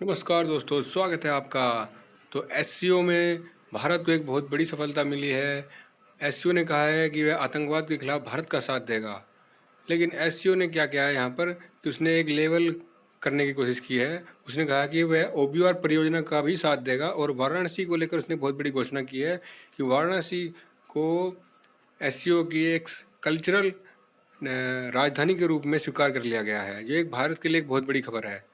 नमस्कार दोस्तों, स्वागत है आपका। तो एससीओ में भारत को एक बहुत बड़ी सफलता मिली है। एससीओ ने कहा है कि वह आतंकवाद के खिलाफ भारत का साथ देगा। लेकिन एससीओ ने क्या किया है यहाँ पर कि उसने एक लेवल करने की कोशिश की है। उसने कहा कि वह ओबीआर परियोजना का भी साथ देगा और वाराणसी को लेकर उसने बहुत बड़ी घोषणा की है कि वाराणसी को एससीओ की एक कल्चरल राजधानी के रूप में स्वीकार कर लिया गया है। ये एक भारत के लिए एक बहुत बड़ी खबर है,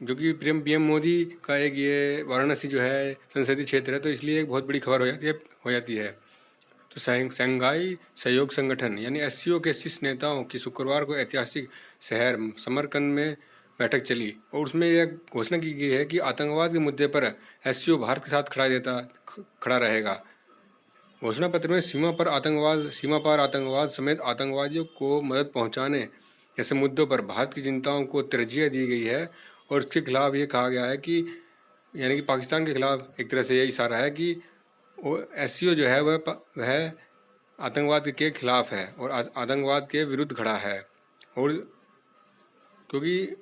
जो कि पीएम मोदी का एक ये वाराणसी जो है संसदीय क्षेत्र है, तो इसलिए एक बहुत बड़ी खबर हो जाती है। तो शंघाई सहयोग संगठन यानी एससीओ के शीर्ष नेताओं की शुक्रवार को ऐतिहासिक शहर समरकंद में बैठक चली और उसमें यह घोषणा की गई है कि आतंकवाद के मुद्दे पर एससीओ भारत के साथ खड़ा रहेगा। घोषणा पत्र में सीमा पार आतंकवाद समेत आतंकवादियों को मदद पहुंचाने जैसे मुद्दों पर भारत की चिंताओं को तरजीह दी गई है और इसके खिलाफ ये कहा गया है कि यानी कि पाकिस्तान के खिलाफ एक तरह से ये इशारा है कि एससीओ जो है वह आतंकवाद के खिलाफ है और आतंकवाद के विरुद्ध खड़ा है। और क्योंकि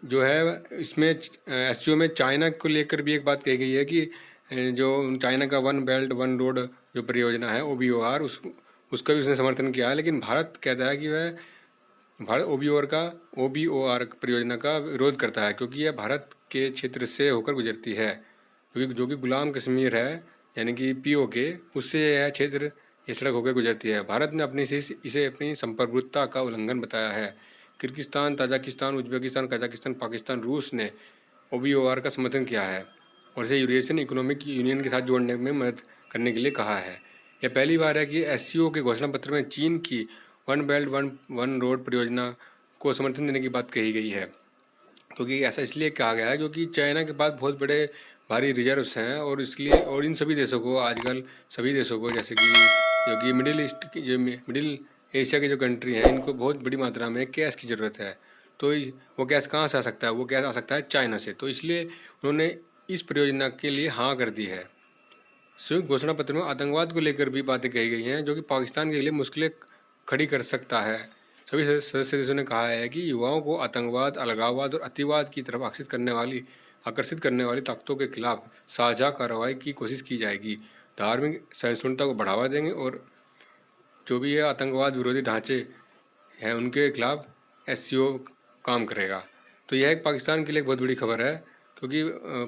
जो है इसमें एससीओ में चाइना को लेकर भी एक बात कही गई है कि जो चाइना का वन बेल्ट वन रोड जो परियोजना है ओबीओआर उसका भी उसने समर्थन किया है। लेकिन भारत कहता है कि वह भारत ओबीओआर परियोजना का विरोध करता है क्योंकि यह भारत के क्षेत्र से होकर गुजरती है, क्योंकि जो कि गुलाम कश्मीर है यानी कि पीओके उससे यह क्षेत्र ये सड़क होकर गुजरती है। भारत ने इसे अपनी संप्रभुता का उल्लंघन बताया है। Kyrgyzstan, Tajikistan, Uzbekistan, Kazakhstan, Pakistan, रूस ने ओबीओआर का समर्थन किया है और इसे यूरेशियन इकोनॉमिक यूनियन के साथ जोड़ने में मदद करने के लिए कहा है। यह पहली बार है कि एससीओ के घोषणा पत्र में चीन की वन बेल्ट वन रोड परियोजना को समर्थन देने की बात कही गई है, क्योंकि ऐसा इसलिए कहा गया है क्योंकि चाइना के पास बहुत बड़े भारी रिजर्व्स हैं और इसलिए और इन सभी देशों को आजकल सभी देशों को जैसे कि जो कि मिडिल एशिया के जो कंट्री हैं इनको बहुत बड़ी मात्रा में कैश की ज़रूरत है। तो वो गैस कहाँ से आ सकता है? वो गैस आ सकता है चाइना से। तो इसलिए उन्होंने इस परियोजना के लिए हाँ कर दी है। संयुक्त घोषणा पत्र में आतंकवाद को लेकर भी बातें कही गई हैं जो कि पाकिस्तान के लिए मुश्किलें खड़ी कर सकता है। सभी सदस्य देशों ने कहा है कि युवाओं को आतंकवाद, अलगाववाद और अतिवाद की तरफ आकर्षित करने वाली ताकतों के खिलाफ साझा कार्रवाई की कोशिश की जाएगी। धार्मिक सहिष्णुता को बढ़ावा देंगे और जो भी ये आतंकवाद विरोधी ढांचे हैं उनके खिलाफ एससीओ काम करेगा। तो यह एक पाकिस्तान के लिए एक बहुत बड़ी खबर है, क्योंकि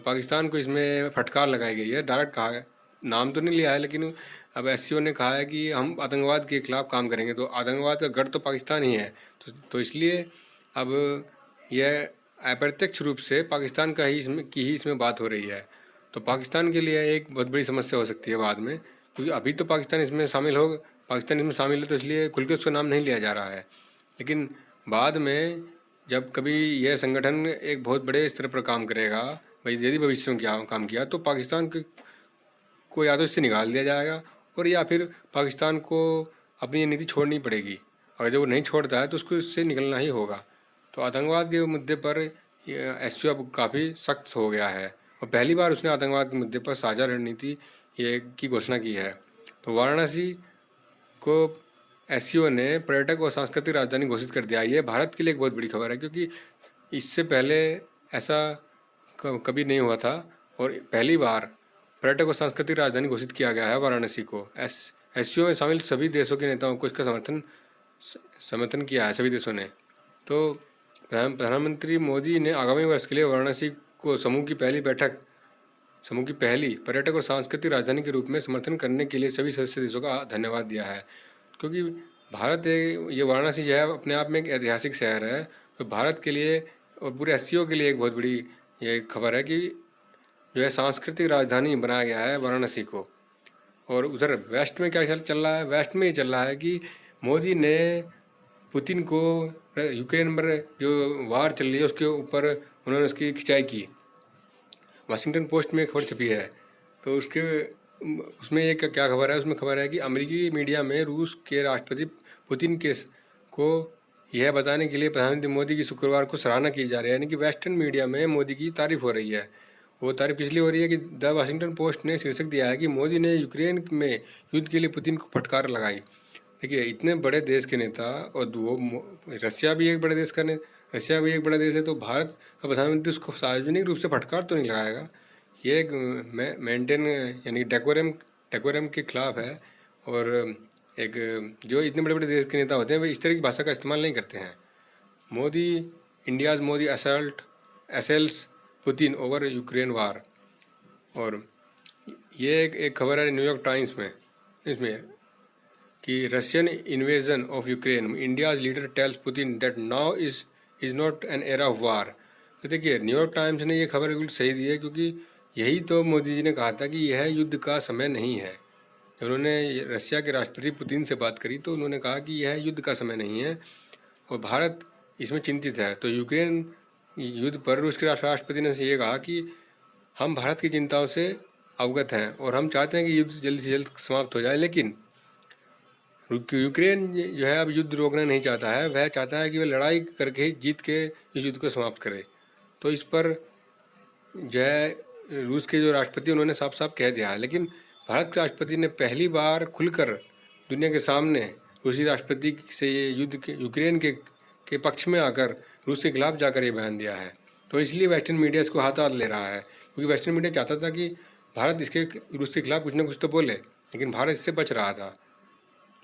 पाकिस्तान को इसमें फटकार लगाई गई है। डायरेक्ट कहा है, नाम तो नहीं लिया है, लेकिन अब एससीओ ने कहा है कि हम आतंकवाद के खिलाफ काम करेंगे। तो आतंकवाद का गढ़ तो पाकिस्तान ही है। तो इसलिए अब यह अप्रत्यक्ष रूप से पाकिस्तान का ही इसमें बात हो रही है। तो पाकिस्तान के लिए एक बहुत बड़ी समस्या हो सकती है बाद में, क्योंकि अभी तो पाकिस्तान इसमें शामिल है तो इसलिए खुल के उसका नाम नहीं लिया जा रहा है। लेकिन बाद में जब कभी यह संगठन एक बहुत बड़े स्तर पर काम करेगा, भाई यदि भविष्य में काम किया तो पाकिस्तान को या तो इससे निकाल दिया जाएगा और या फिर पाकिस्तान को अपनी ये नीति छोड़नी पड़ेगी। अगर जब वो नहीं छोड़ता है तो उसको इससे निकलना ही होगा। तो आतंकवाद के मुद्दे पर एससीओ अब काफ़ी सख्त हो गया है और पहली बार उसने आतंकवाद के मुद्दे पर साझा रणनीति ये की घोषणा की है। तो वाराणसी को एससीओ ने पर्यटक और सांस्कृतिक राजधानी घोषित कर दिया। ये भारत के लिए एक बहुत बड़ी खबर है, क्योंकि इससे पहले ऐसा कभी नहीं हुआ था और पहली बार पर्यटक और सांस्कृतिक राजधानी घोषित किया गया है वाराणसी को। एससीओ में शामिल सभी देशों के नेताओं को इसका समर्थन किया है, सभी देशों ने। तो प्रधानमंत्री मोदी ने आगामी वर्ष के लिए वाराणसी को समूह की पहली पर्यटक और सांस्कृतिक राजधानी के रूप में समर्थन करने के लिए सभी सदस्य देशों का धन्यवाद दिया है, क्योंकि ये वाराणसी जो है अपने आप में एक ऐतिहासिक शहर है। तो भारत के लिए और पूरे एससीओ के लिए एक बहुत बड़ी ये खबर है कि जो है सांस्कृतिक राजधानी बनाया गया है वाराणसी को। और उधर वेस्ट में क्या चल रहा है? वेस्ट में ये चल रहा है कि मोदी ने पुतिन को यूक्रेन पर जो वार चल रही है उसके ऊपर उन्होंने उसकी खिंचाई की। वाशिंगटन पोस्ट में एक खबर छपी है, तो उसमें एक क्या खबर है? उसमें खबर है कि अमेरिकी मीडिया में रूस के राष्ट्रपति पुतिन को यह बताने के लिए प्रधानमंत्री मोदी की शुक्रवार को सराहना की जा रही है, यानी कि वेस्टर्न मीडिया में मोदी की तारीफ हो रही है। वो तारीफ इसलिए हो रही है कि द वाशिंगटन पोस्ट ने शीर्षक दिया है कि मोदी ने यूक्रेन में युद्ध के लिए पुतिन को फटकार लगाई। देखिए, इतने बड़े देश के नेता और वो रसिया भी एक बड़े देश का रशिया भी एक बड़ा देश है, तो भारत का प्रधानमंत्री उसको सार्वजनिक रूप से फटकार तो नहीं लगाएगा। ये एक मेंटेन यानी डेकोरम के खिलाफ है। और एक जो इतने बड़े बड़े देश के नेता होते हैं वे इस तरह की भाषा का इस्तेमाल नहीं करते हैं। Modi assails Putin over Ukraine war. और ये एक खबर है न्यूयॉर्क टाइम्स में, इसमें कि Russian invasion of Ukraine, India's leader tells Putin that now is not an era of war. तो देखिए, न्यूयॉर्क टाइम्स ने ये खबर बिल्कुल सही दी है, क्योंकि यही तो मोदी जी ने कहा था कि यह युद्ध का समय नहीं है। जब उन्होंने रशिया के राष्ट्रपति पुतिन से बात करी तो उन्होंने कहा कि यह युद्ध का समय नहीं है और भारत इसमें चिंतित है। तो यूक्रेन युद्ध पर रूस के राष्ट्रपति ने ये कहा कि हम भारत की चिंताओं से अवगत हैं और हम चाहते हैं कि युद्ध जल्द से जल्द समाप्त हो जाए, लेकिन यूक्रेन जो है अब युद्ध रोकना नहीं चाहता है। वह चाहता है कि वह लड़ाई करके जीत के इस युद्ध को समाप्त करे। तो इस पर जो है रूस के जो राष्ट्रपति उन्होंने साफ साफ कह दिया है। लेकिन भारत के राष्ट्रपति ने पहली बार खुलकर दुनिया के सामने रूसी राष्ट्रपति से ये युद्ध के यूक्रेन के पक्ष में आकर रूस के खिलाफ जाकर ये बयान दिया है। तो इसलिए वेस्टर्न मीडिया इसको हाथ ले रहा है, क्योंकि वेस्टर्न मीडिया चाहता था कि भारत इसके रूस के खिलाफ कुछ ना कुछ तो बोले, लेकिन भारत इससे बच रहा था।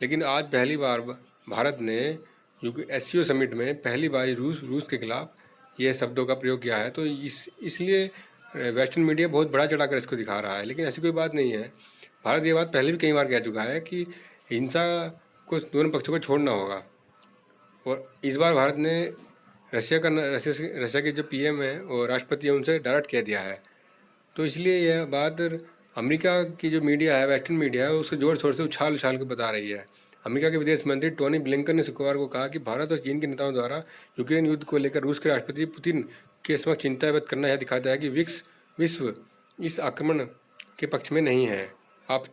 लेकिन आज पहली बार भारत ने SCO समिट में पहली बार रूस के खिलाफ ये शब्दों का प्रयोग किया है। तो इसलिए वेस्टर्न मीडिया बहुत बड़ा चढ़ाकर इसको दिखा रहा है, लेकिन ऐसी कोई बात नहीं है। भारत ये बात पहले भी कई बार कह चुका है कि हिंसा को दोनों पक्षों को छोड़ना होगा। और इस बार भारत ने रशिया के जो PM है और राष्ट्रपति है उनसे डायरेक्ट कह दिया है। तो इसलिए यह बात अमेरिका की जो मीडिया है, वेस्टर्न मीडिया है, उसको जोर शोर से उछाल उछाल के बता रही है। अमेरिका के विदेश मंत्री टोनी ब्लिंकन ने शुक्रवार को कहा कि भारत और चीन के नेताओं द्वारा यूक्रेन युद्ध को लेकर रूस के राष्ट्रपति पुतिन के समक्ष चिंता व्यक्त करना यह दिखाता है कि विश्व इस आक्रमण के पक्ष में नहीं है। आप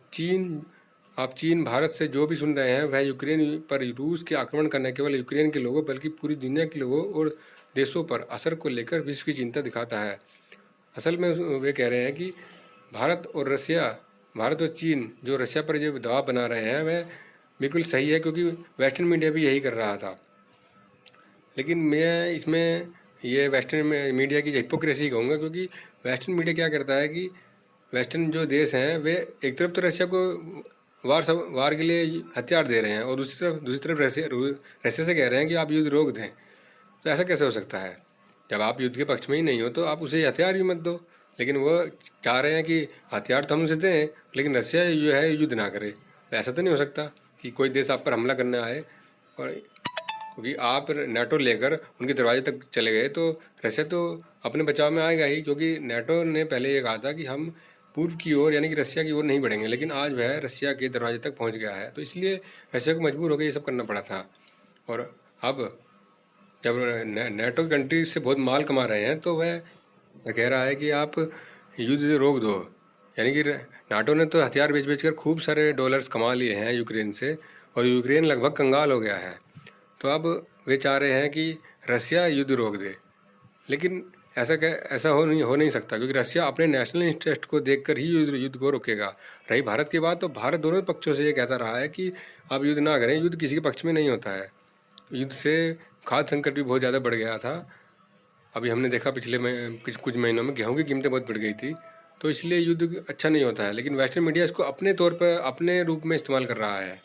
चीन भारत से जो भी सुन रहे हैं वह यूक्रेन पर रूस के आक्रमण करने केवल यूक्रेन के लोगों बल्कि पूरी दुनिया के लोगों और देशों पर असर को लेकर विश्व की चिंता दिखाता है। असल में वे कह रहे हैं कि भारत और चीन जो रशिया पर जो दबाव बना रहे हैं वह बिल्कुल सही है, क्योंकि वेस्टर्न मीडिया भी यही कर रहा था। लेकिन मैं इसमें ये वेस्टर्न मीडिया की हिपोक्रेसी कहूँगा, क्योंकि वेस्टर्न मीडिया क्या करता है कि वेस्टर्न जो देश हैं वे एक तरफ तो रशिया को वार के लिए हथियार दे रहे हैं और दूसरी तरफ रशिया से कह रहे हैं कि आप युद्ध रोक दें। तो ऐसा कैसे हो सकता है? जब आप युद्ध के पक्ष में ही नहीं हो तो आप उसे हथियार भी मत दो। लेकिन वो चाह रहे हैं कि हथियार तो हम उसे दें, लेकिन रशिया जो है युद्ध ना करे। तो ऐसा तो नहीं हो सकता कि कोई देश आप पर हमला करने आए और क्योंकि आप NATO लेकर उनके दरवाजे तक चले गए तो रशिया तो अपने बचाव में आएगा ही, क्योंकि NATO ने पहले ये कहा था कि हम पूर्व की ओर यानी कि रशिया की ओर नहीं बढ़ेंगे, लेकिन आज वह रशिया के दरवाजे तक पहुंच गया है। तो इसलिए रशिया को मजबूर होकर ये सब करना पड़ा था। और अब जब NATO कंट्री से बहुत माल कमा रहे हैं तो वह कह रहा है कि आप युद्ध रोक दो। यानी कि NATO ने तो हथियार बेच कर खूब सारे डॉलर्स कमा लिए हैं यूक्रेन से और यूक्रेन लगभग कंगाल हो गया है। तो अब वे चाह रहे हैं कि रशिया युद्ध रोक दे, लेकिन ऐसा हो नहीं सकता, क्योंकि रशिया अपने नेशनल इंटरेस्ट को देखकर ही युद्ध को रोकेगा। रही भारत की बात, तो भारत दोनों पक्षों से ये कहता रहा है कि आप युद्ध ना करें, युद्ध किसी के पक्ष में नहीं होता है। युद्ध से खाद्य संकट भी बहुत ज़्यादा बढ़ गया था। अभी हमने देखा पिछले कुछ महीनों में गेहूं की कीमतें बहुत बढ़ गई थी। तो इसलिए युद्ध अच्छा नहीं होता है, लेकिन वेस्टर्न मीडिया इसको अपने तौर पर अपने रूप में इस्तेमाल कर रहा है।